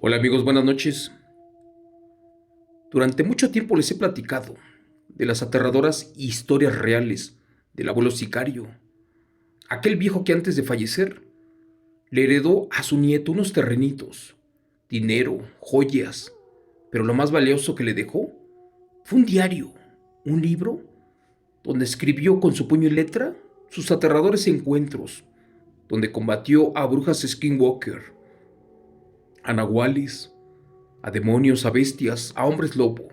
Hola amigos, buenas noches. Durante mucho tiempo les he platicado de las aterradoras historias reales del abuelo sicario, aquel viejo que antes de fallecer le heredó a su nieto unos terrenitos, dinero, joyas, pero lo más valioso que le dejó fue un diario, un libro, donde escribió con su puño y letra sus aterradores encuentros, donde combatió a brujas skinwalker, a nahuales, a demonios, a bestias, a hombres lobo.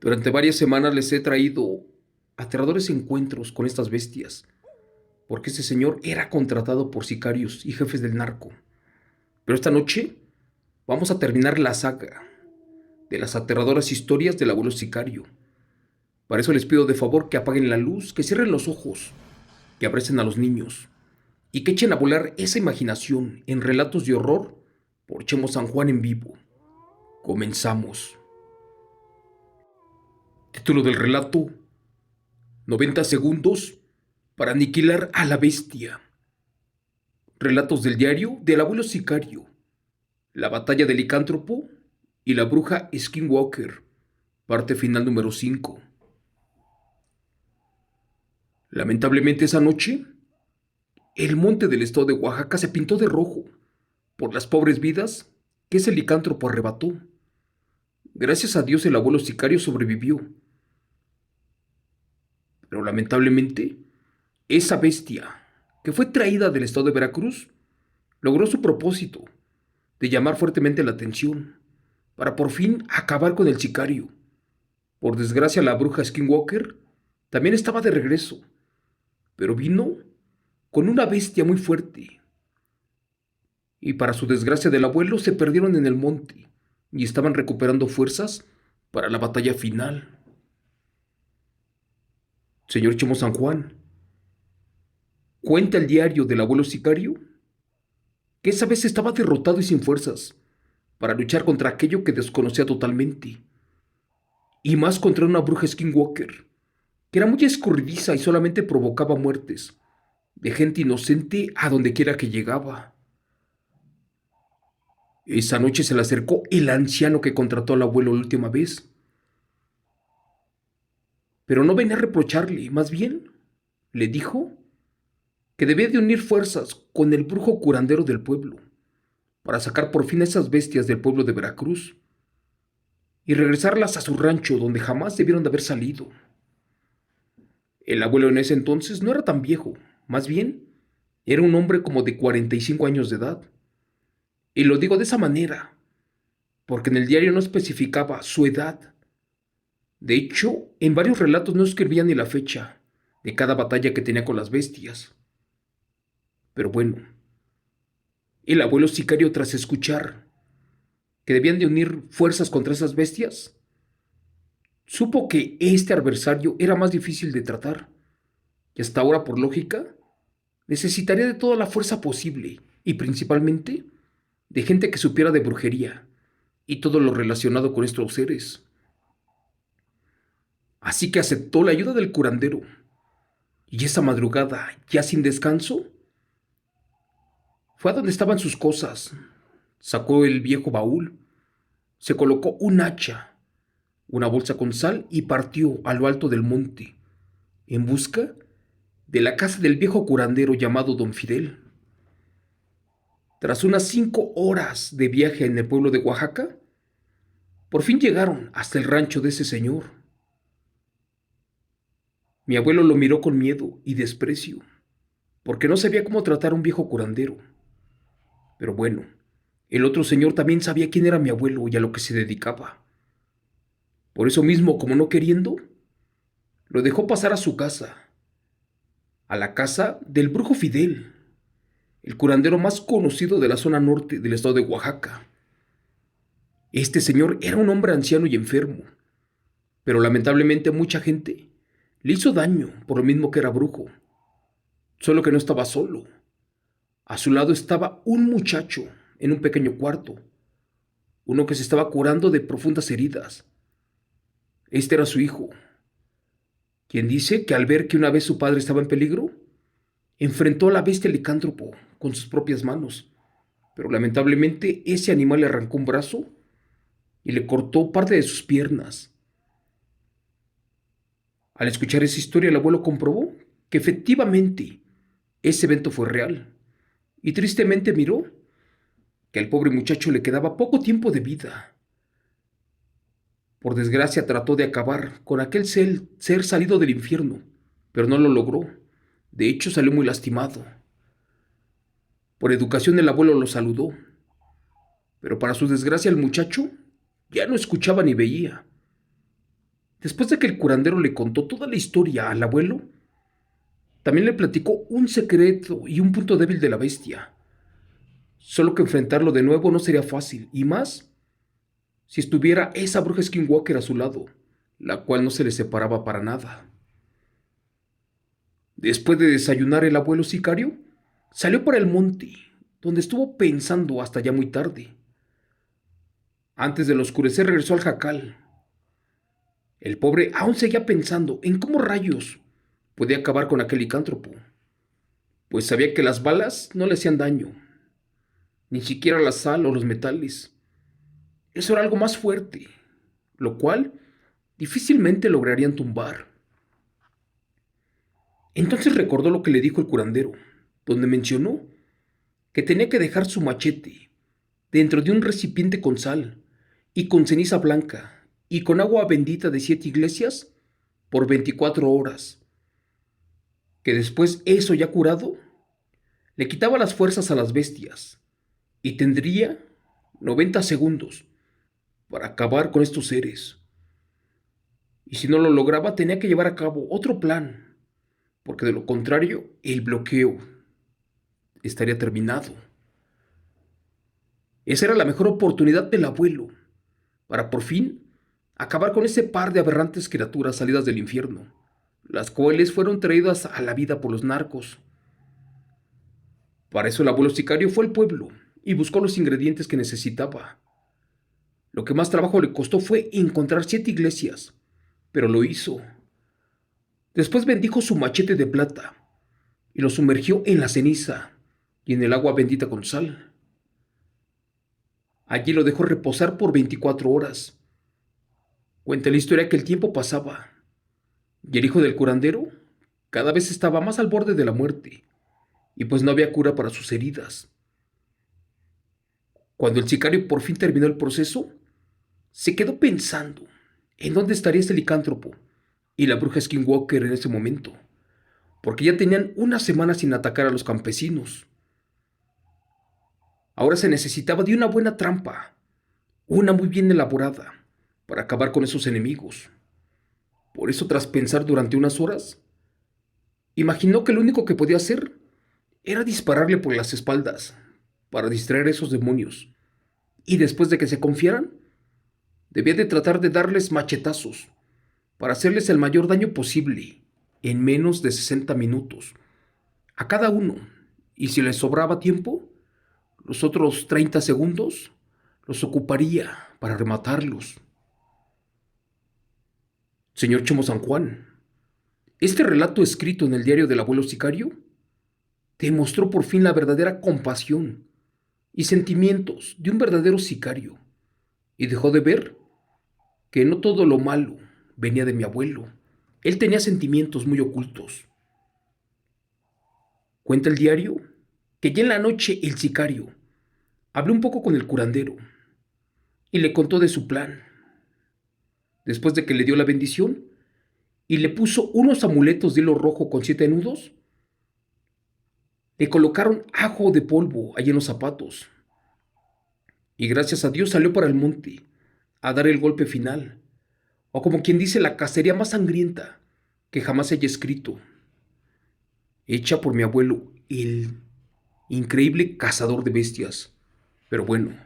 Durante varias semanas les he traído aterradores encuentros con estas bestias, porque ese señor era contratado por sicarios y jefes del narco. Pero esta noche vamos a terminar la saga de las aterradoras historias del abuelo sicario. Para eso les pido de favor que apaguen la luz, que cierren los ojos, que abracen a los niños y que echen a volar esa imaginación en relatos de horror por Chemo San Juan en vivo. Comenzamos. Título del relato: 90 segundos para aniquilar a la bestia. Relatos del diario del abuelo sicario, la batalla del licántropo y la bruja Skinwalker, parte final número 5. Lamentablemente esa noche, el monte del estado de Oaxaca se pintó de rojo por las pobres vidas que ese licántropo arrebató. Gracias a Dios el abuelo sicario sobrevivió, pero lamentablemente esa bestia, que fue traída del estado de Veracruz, logró su propósito de llamar fuertemente la atención para por fin acabar con el sicario. Por desgracia, la bruja Skinwalker también estaba de regreso, pero vino con una bestia muy fuerte. Y para su desgracia del abuelo, se perdieron en el monte y estaban recuperando fuerzas para la batalla final. Señor Chemo San Juan, cuenta el diario del abuelo sicario que esa vez estaba derrotado y sin fuerzas para luchar contra aquello que desconocía totalmente, y más contra una bruja Skinwalker que era muy escurridiza y solamente provocaba muertes de gente inocente a donde quiera que llegaba. Esa noche se le acercó el anciano que contrató al abuelo la última vez, pero no venía a reprocharle, más bien le dijo que debía de unir fuerzas con el brujo curandero del pueblo para sacar por fin a esas bestias del pueblo de Veracruz y regresarlas a su rancho donde jamás debieron de haber salido. El abuelo en ese entonces no era tan viejo, más bien era un hombre como de 45 años de edad. Y lo digo de esa manera, porque en el diario no especificaba su edad. De hecho, en varios relatos no escribía ni la fecha de cada batalla que tenía con las bestias. Pero bueno, el abuelo sicario, tras escuchar que debían de unir fuerzas contra esas bestias, supo que este adversario era más difícil de tratar, y hasta ahora, por lógica, necesitaría de toda la fuerza posible, y principalmente de gente que supiera de brujería y todo lo relacionado con estos seres. Así que aceptó la ayuda del curandero, y esa madrugada, ya sin descanso, fue a donde estaban sus cosas. Sacó el viejo baúl, se colocó un hacha, una bolsa con sal y partió a lo alto del monte, en busca de la casa del viejo curandero llamado Don Fidel. Tras unas 5 horas de viaje en el pueblo de Oaxaca, por fin llegaron hasta el rancho de ese señor. Mi abuelo lo miró con miedo y desprecio, porque no sabía cómo tratar a un viejo curandero. Pero bueno, el otro señor también sabía quién era mi abuelo y a lo que se dedicaba. Por eso mismo, como no queriendo, lo dejó pasar a su casa, a la casa del brujo Fidel, el curandero más conocido de la zona norte del estado de Oaxaca. Este señor era un hombre anciano y enfermo, pero lamentablemente mucha gente le hizo daño por lo mismo que era brujo. Solo que no estaba solo. A su lado estaba un muchacho en un pequeño cuarto, uno que se estaba curando de profundas heridas. Este era su hijo, quien dice que al ver que una vez su padre estaba en peligro, enfrentó a la bestia licántropo con sus propias manos pero lamentablemente ese animal le arrancó un brazo y le cortó parte de sus piernas. Al escuchar esa historia, el abuelo comprobó que efectivamente ese evento fue real y tristemente miró que al pobre muchacho le quedaba poco tiempo de vida. Por desgracia trató de acabar con aquel ser salido del infierno, pero no lo logró. De hecho, salió muy lastimado. Por educación el abuelo lo saludó, pero para su desgracia el muchacho ya no escuchaba ni veía. Después de que el curandero le contó toda la historia al abuelo, también le platicó un secreto y un punto débil de la bestia. Solo que enfrentarlo de nuevo no sería fácil, y más si estuviera esa bruja Skinwalker a su lado, la cual no se le separaba para nada. Después de desayunar, el abuelo sicario salió para el monte, donde estuvo pensando hasta ya muy tarde. Antes del oscurecer regresó al jacal. El pobre aún seguía pensando en cómo rayos podía acabar con aquel licántropo, pues sabía que las balas no le hacían daño, ni siquiera la sal o los metales. Eso era algo más fuerte, lo cual difícilmente lograrían tumbar. Entonces recordó lo que le dijo el curandero, donde mencionó que tenía que dejar su machete dentro de un recipiente con sal y con ceniza blanca y con agua bendita de 7 iglesias por 24 horas, que después eso ya curado le quitaba las fuerzas a las bestias y tendría 90 segundos para acabar con estos seres. Y si no lo lograba tenía que llevar a cabo otro plan, porque de lo contrario el bloqueo estaría terminado. Esa era la mejor oportunidad del abuelo para por fin acabar con ese par de aberrantes criaturas salidas del infierno, las cuales fueron traídas a la vida por los narcos. Para eso el abuelo sicario fue al pueblo y buscó los ingredientes que necesitaba. Lo que más trabajo le costó fue encontrar 7 iglesias, pero lo hizo. Después bendijo su machete de plata y lo sumergió en la ceniza y en el agua bendita con sal. Allí lo dejó reposar por 24 horas. Cuenta la historia que el tiempo pasaba y el hijo del curandero cada vez estaba más al borde de la muerte, y pues no había cura para sus heridas. Cuando el sicario por fin terminó el proceso, se quedó pensando en dónde estaría ese licántropo y la bruja Skinwalker en ese momento, porque ya tenían una semana sin atacar a los campesinos. Ahora se necesitaba de una buena trampa, una muy bien elaborada, para acabar con esos enemigos. Por eso, tras pensar durante unas horas, imaginó que lo único que podía hacer era dispararle por las espaldas para distraer a esos demonios, y después de que se confiaran, debía de tratar de darles machetazos para hacerles el mayor daño posible en menos de 60 minutos a cada uno, y si les sobraba tiempo, los otros 30 segundos los ocuparía para rematarlos. Señor Chemo San Juan, este relato escrito en el diario del abuelo sicario demostró por fin la verdadera compasión y sentimientos de un verdadero sicario, y dejó de ver que no todo lo malo venía de mi abuelo. Él tenía sentimientos muy ocultos. Cuenta el diario que ya en la noche el sicario habló un poco con el curandero y le contó de su plan. Después de que le dio la bendición y le puso unos amuletos de hilo rojo con 7 nudos, le colocaron ajo de polvo allí en los zapatos. Y gracias a Dios salió para el monte a dar el golpe final, o como quien dice, la cacería más sangrienta que jamás haya escrito, hecha por mi abuelo, el increíble cazador de bestias. Pero bueno,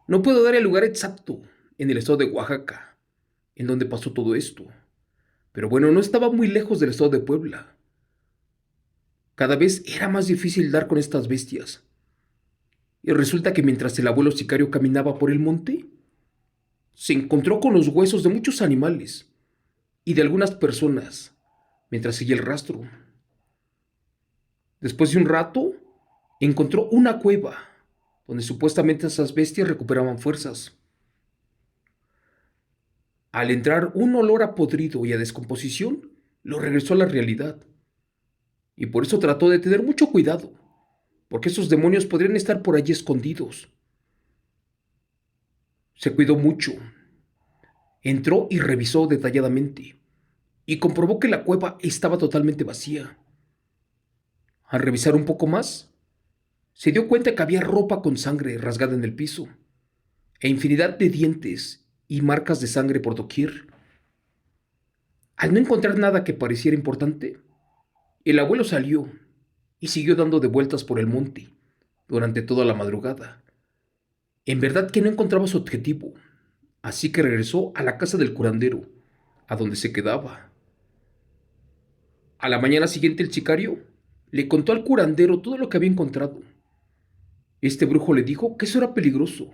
no puedo dar el lugar exacto en el estado de Oaxaca, en donde pasó todo esto. Pero bueno, no estaba muy lejos del estado de Puebla. Cada vez era más difícil dar con estas bestias. Y resulta que mientras el abuelo sicario caminaba por el monte, se encontró con los huesos de muchos animales y de algunas personas mientras seguía el rastro. Después de un rato, encontró una cueva donde supuestamente esas bestias recuperaban fuerzas. Al entrar, un olor a podrido y a descomposición lo regresó a la realidad, y por eso trató de tener mucho cuidado, porque esos demonios podrían estar por allí escondidos. Se cuidó mucho, entró y revisó detalladamente, y comprobó que la cueva estaba totalmente vacía. Al revisar un poco más, se dio cuenta que había ropa con sangre rasgada en el piso, e infinidad de dientes y marcas de sangre por doquier. Al no encontrar nada que pareciera importante, el abuelo salió y siguió dando de vueltas por el monte durante toda la madrugada. En verdad que no encontraba su objetivo, así que regresó a la casa del curandero, a donde se quedaba. A la mañana siguiente el sicario le contó al curandero todo lo que había encontrado. Este brujo le dijo que eso era peligroso,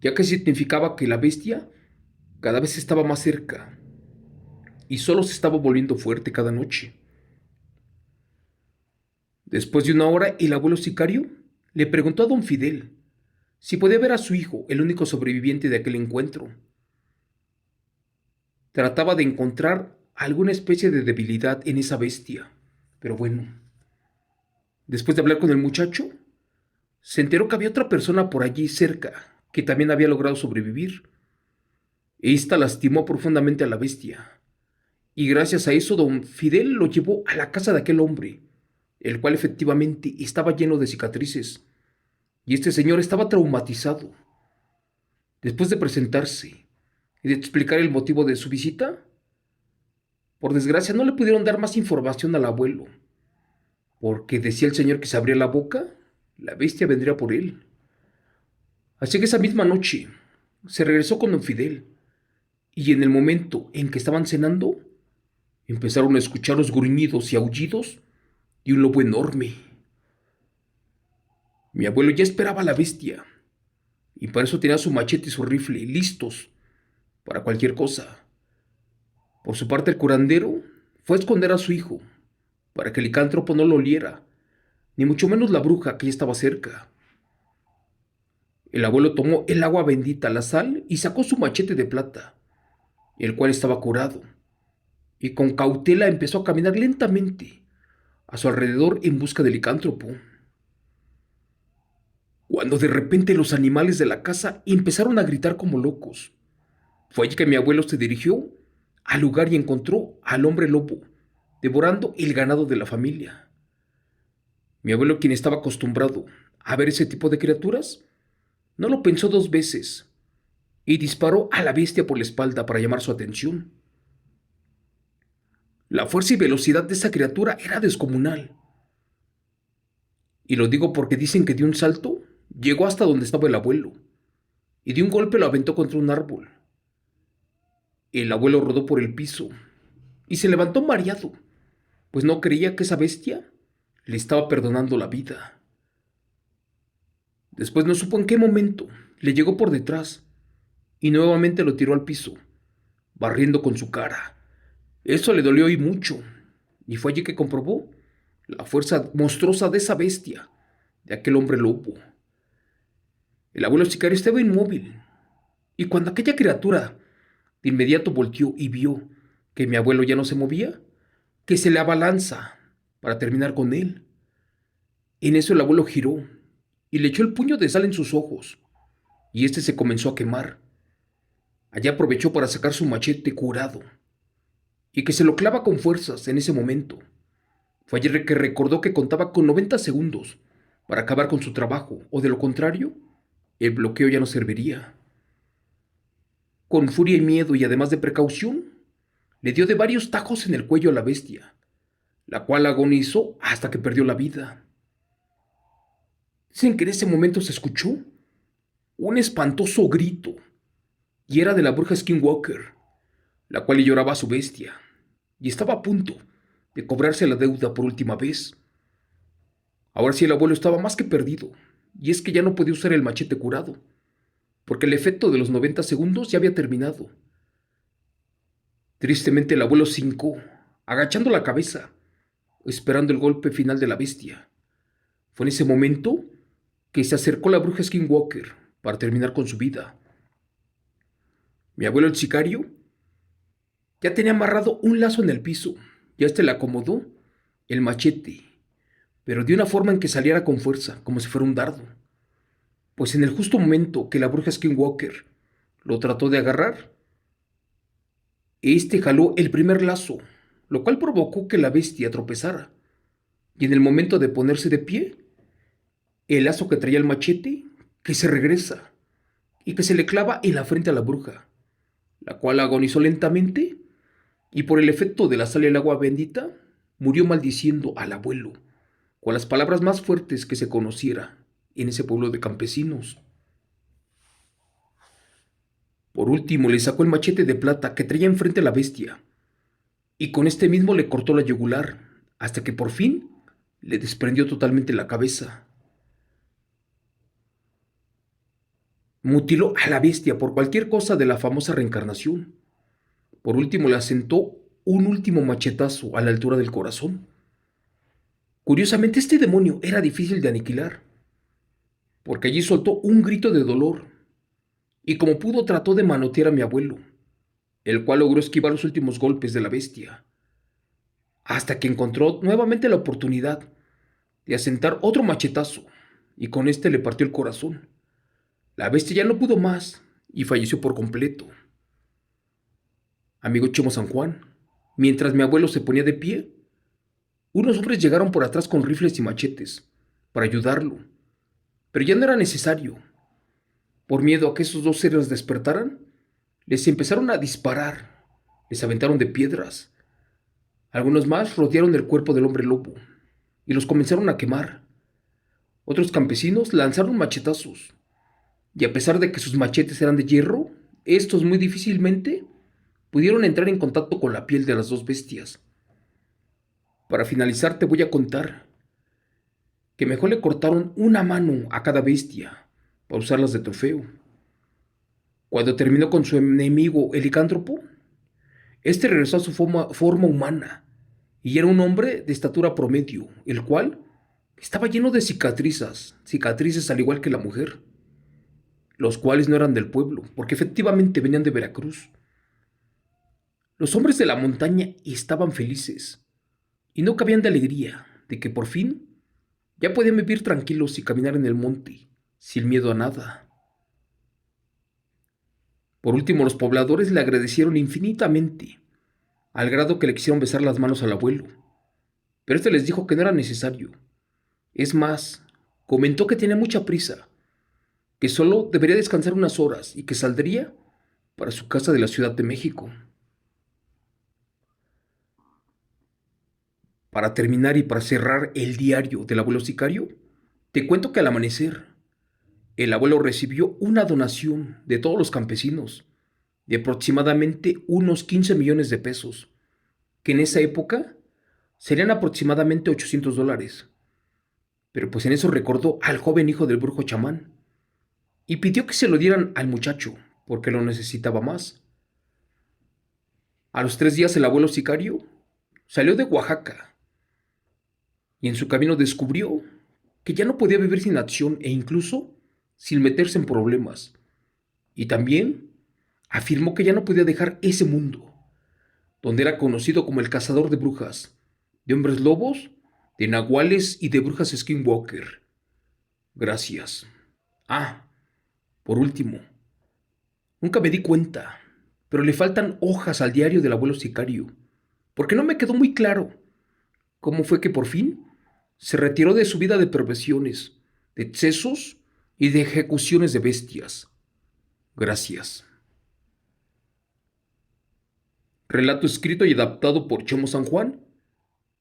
ya que significaba que la bestia cada vez estaba más cerca y solo se estaba volviendo fuerte cada noche. Después de una hora, el abuelo sicario le preguntó a don Fidel si podía ver a su hijo, el único sobreviviente de aquel encuentro. Trataba de encontrar alguna especie de debilidad en esa bestia, pero bueno, después de hablar con el muchacho, se enteró que había otra persona por allí cerca que también había logrado sobrevivir. Esta lastimó profundamente a la bestia, y gracias a eso don Fidel lo llevó a la casa de aquel hombre, el cual efectivamente estaba lleno de cicatrices, y este señor estaba traumatizado. Después de presentarse y de explicar el motivo de su visita, por desgracia no le pudieron dar más información al abuelo, porque decía el señor que si abría la boca, la bestia vendría por él. Así que esa misma noche se regresó con don Fidel, y en el momento en que estaban cenando, empezaron a escuchar los gruñidos y aullidos de un lobo enorme. Mi abuelo ya esperaba a la bestia, y para eso tenía su machete y su rifle listos para cualquier cosa. Por su parte, el curandero fue a esconder a su hijo, para que el licántropo no lo oliera, ni mucho menos la bruja que ya estaba cerca. El abuelo tomó el agua bendita, la sal, y sacó su machete de plata, el cual estaba curado, y con cautela empezó a caminar lentamente a su alrededor en busca del licántropo. Cuando de repente los animales de la casa empezaron a gritar como locos. Fue allí que mi abuelo se dirigió al lugar y encontró al hombre lobo, devorando el ganado de la familia. Mi abuelo, quien estaba acostumbrado a ver ese tipo de criaturas, no lo pensó dos veces y disparó a la bestia por la espalda para llamar su atención. La fuerza y velocidad de esa criatura era descomunal. Y lo digo porque dicen que de un salto llegó hasta donde estaba el abuelo y de un golpe lo aventó contra un árbol. El abuelo rodó por el piso y se levantó mareado, pues no creía que esa bestia le estaba perdonando la vida. Después no supo en qué momento le llegó por detrás y nuevamente lo tiró al piso, barriendo con su cara. Eso le dolió y mucho, y fue allí que comprobó la fuerza monstruosa de esa bestia, de aquel hombre lobo. El abuelo sicario estaba inmóvil, y cuando aquella criatura de inmediato volteó y vio que mi abuelo ya no se movía, que se le abalanza para terminar con él. En eso el abuelo giró y le echó el puño de sal en sus ojos, y éste se comenzó a quemar. Allá aprovechó para sacar su machete curado, y que se lo clava con fuerzas en ese momento. Fue ayer que recordó que contaba con 90 segundos para acabar con su trabajo, o de lo contrario, el bloqueo ya no serviría. Con furia y miedo y además de precaución, le dio de varios tajos en el cuello a la bestia, la cual agonizó hasta que perdió la vida. Dicen que en ese momento se escuchó un espantoso grito, y era de la bruja Skinwalker, la cual lloraba a su bestia, y estaba a punto de cobrarse la deuda por última vez. Ahora sí el abuelo estaba más que perdido, y es que ya no podía usar el machete curado, porque el efecto de los 90 segundos ya había terminado. Tristemente el abuelo se hincó, agachando la cabeza, esperando el golpe final de la bestia. Fue en ese momento que se acercó la bruja Skinwalker para terminar con su vida. Mi abuelo el sicario ya tenía amarrado un lazo en el piso y a este le acomodó el machete, pero de una forma en que saliera con fuerza, como si fuera un dardo. Pues en el justo momento que la bruja Skinwalker lo trató de agarrar, este jaló el primer lazo, lo cual provocó que la bestia tropezara. Y en el momento de ponerse de pie, el lazo que traía el machete, que se regresa y que se le clava en la frente a la bruja, la cual agonizó lentamente y por el efecto de la sal y el agua bendita, murió maldiciendo al abuelo, con las palabras más fuertes que se conociera en ese pueblo de campesinos. Por último, le sacó el machete de plata que traía enfrente a la bestia, y con este mismo le cortó la yugular, hasta que por fin le desprendió totalmente la cabeza. Mutiló a la bestia por cualquier cosa de la famosa reencarnación. Por último, le asentó un último machetazo a la altura del corazón. Curiosamente, este demonio era difícil de aniquilar, porque allí soltó un grito de dolor, y como pudo trató de manotear a mi abuelo, el cual logró esquivar los últimos golpes de la bestia, hasta que encontró nuevamente la oportunidad de asentar otro machetazo, y con este le partió el corazón. La bestia ya no pudo más y falleció por completo. Amigo Chemo San Juan, mientras mi abuelo se ponía de pie, unos hombres llegaron por atrás con rifles y machetes para ayudarlo, pero ya no era necesario. Por miedo a que esos dos seres despertaran, les empezaron a disparar, les aventaron de piedras. Algunos más rodearon el cuerpo del hombre lobo y los comenzaron a quemar. Otros campesinos lanzaron machetazos, y a pesar de que sus machetes eran de hierro, estos muy difícilmente pudieron entrar en contacto con la piel de las dos bestias. Para finalizar te voy a contar que mejor le cortaron una mano a cada bestia para usarlas de trofeo. Cuando terminó con su enemigo el licántropo, este regresó a su forma humana y era un hombre de estatura promedio, el cual estaba lleno de cicatrices al igual que la mujer, los cuales no eran del pueblo, porque efectivamente venían de Veracruz. Los hombres de la montaña estaban felices y no cabían de alegría de que por fin ya podían vivir tranquilos y caminar en el monte, sin miedo a nada. Por último, los pobladores le agradecieron infinitamente, al grado que le quisieron besar las manos al abuelo, pero este les dijo que no era necesario. Es más, comentó que tenía mucha prisa, que solo debería descansar unas horas y que saldría para su casa de la Ciudad de México. Para terminar y para cerrar el diario del abuelo sicario, te cuento que al amanecer, el abuelo recibió una donación de todos los campesinos de aproximadamente unos 15 millones de pesos, que en esa época serían aproximadamente $800. Pero pues en eso recordó al joven hijo del brujo chamán y pidió que se lo dieran al muchacho porque lo necesitaba más. A los 3 días el abuelo sicario salió de Oaxaca y en su camino descubrió que ya no podía vivir sin acción e incluso sin meterse en problemas. Y también afirmó que ya no podía dejar ese mundo, donde era conocido como el cazador de brujas, de hombres lobos, de nahuales y de brujas skinwalker. Gracias. Ah, por último, nunca me di cuenta, pero le faltan hojas al diario del abuelo sicario, porque no me quedó muy claro cómo fue que por fin se retiró de su vida de perversiones, de excesos y de ejecuciones de bestias. Gracias. Relato escrito y adaptado por Chemo San Juan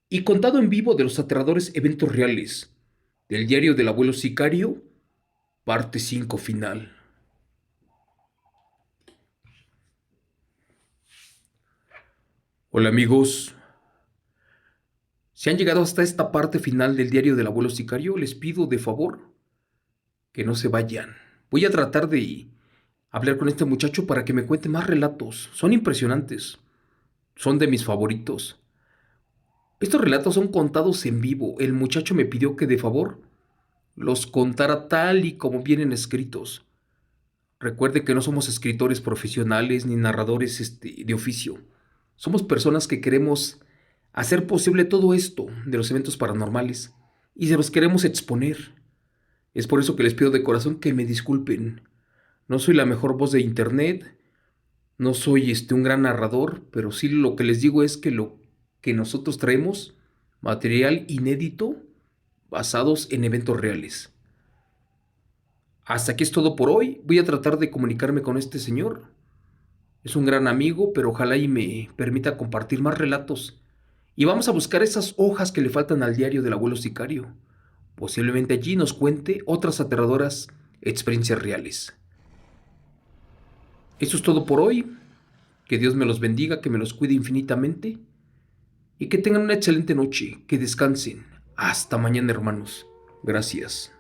y contado en vivo de los aterradores eventos reales del diario del abuelo sicario, parte 5 final. Hola amigos, si han llegado hasta esta parte final del diario del abuelo sicario, les pido de favor que no se vayan. Voy a tratar de hablar con este muchacho para que me cuente más relatos. Son impresionantes, son de mis favoritos. Estos relatos son contados en vivo. El muchacho me pidió que de favor los contara tal y como vienen escritos. Recuerde que no somos escritores profesionales ni narradores de oficio. Somos personas que queremos hacer posible todo esto de los eventos paranormales y se los queremos exponer. Es por eso que les pido de corazón que me disculpen. No soy la mejor voz de internet, no soy un gran narrador, pero sí lo que les digo es que lo que nosotros traemos, material inédito basados en eventos reales. Hasta aquí es todo por hoy. Voy a tratar de comunicarme con este señor. Es un gran amigo, pero ojalá y me permita compartir más relatos. Y vamos a buscar esas hojas que le faltan al diario del abuelo sicario. Posiblemente allí nos cuente otras aterradoras experiencias reales. Eso es todo por hoy. Que Dios me los bendiga, que me los cuide infinitamente y que tengan una excelente noche, que descansen. Hasta mañana, hermanos. Gracias.